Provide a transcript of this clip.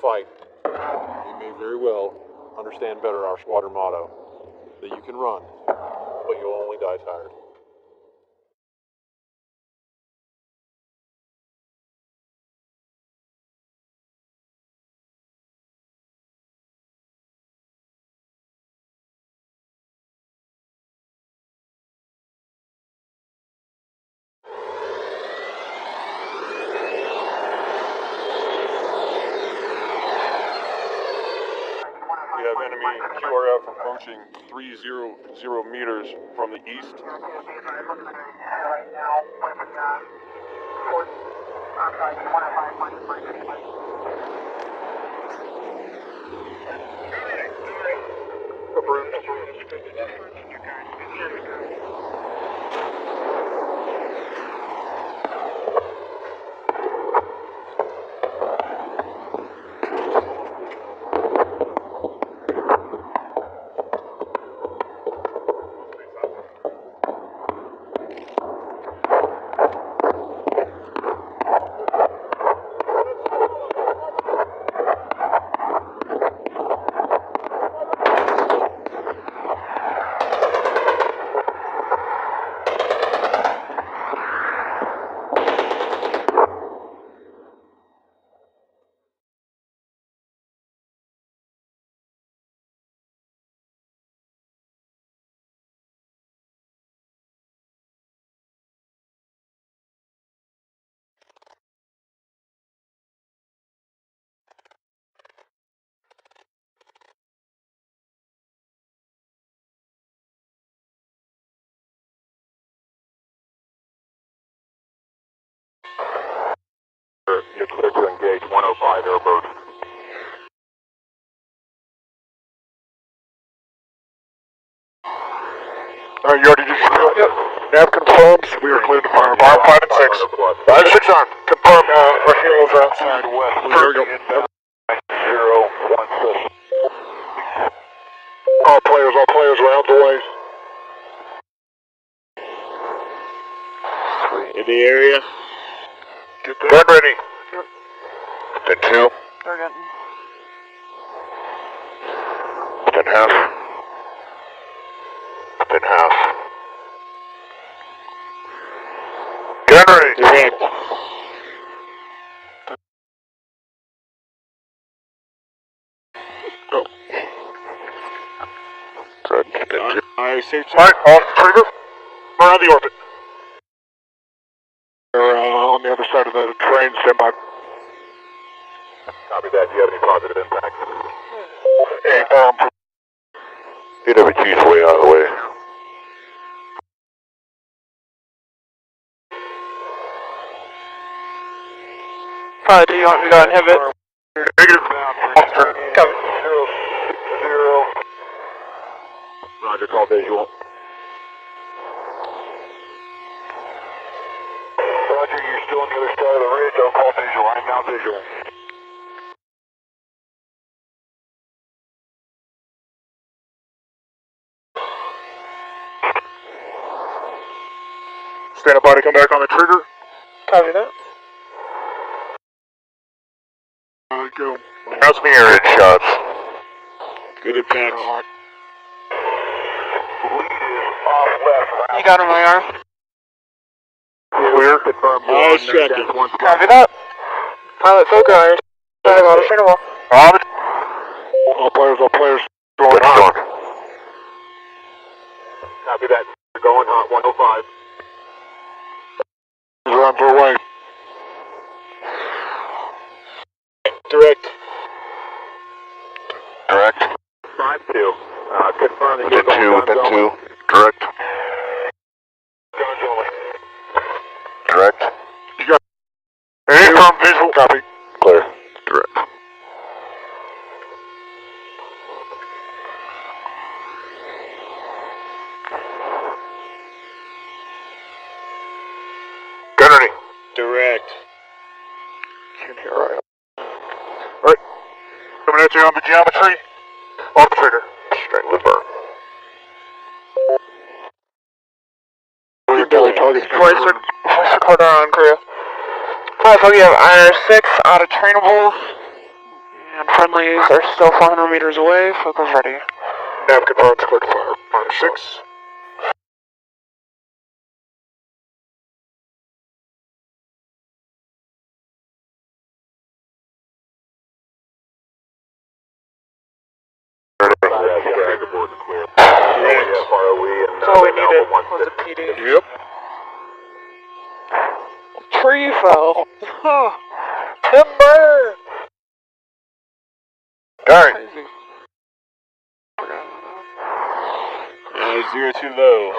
fight, you may very well understand better our squadron motto, that you can run, but you'll only die tired. We have enemy QRF approaching 300 meters from the east. Approved. You're clear to engage 105 airboat. Alright, you already did your drill? Yep. Nav confirms. We are cleared to fire. Bomb 5 and 6. 5 and 6 on. Confirm, our heroes are outside. There we go. 016. All players round the way. In the area. Get that. Gun ready. Yep. Then 2. Target. Then half. Then half. Gun ready. Direct. Go. Good. Then 2. Alright, on trigger. Around the orbit. They're on the other side of the train, stand by. Copy that. Do you have any positive impact? Hey, PWG's way out of the way. Do you want me to go and inhibit? Negative. Copy. 0. Roger, call visual. Roger, you're still on the other side of the ridge. I'll call visual. I'm now visual. Stand by to come back on the trigger. Copy that. Go. How's me area shots? Good impact. Lead is off left. You got him, IR. Clear. Confirm. Second. Copy that. Pilot Foco, IR. Starting auto trainable. All players. Going hot. Copy that. You're going hot. 105. Rounds our way. Direct. 5-2. Confirm that Then 2. Direct. Guns only. Direct. You got. Hey, from visual. Copy. Clear. Direct. Gun ready. Direct. Can't hear right. Alright. Coming at you on the geometry. On the trigger. Straight with burn. Voice recorder on crew. Pilot Foco, you have IR 6 auto trainable. And friendlies. They're still 400 meters away. Focus ready. Nav confirmed, clear to fire. -6. That's all we needed was a PD. Yep. Tree fell. Timber! Alright. Crazy. 0 too low.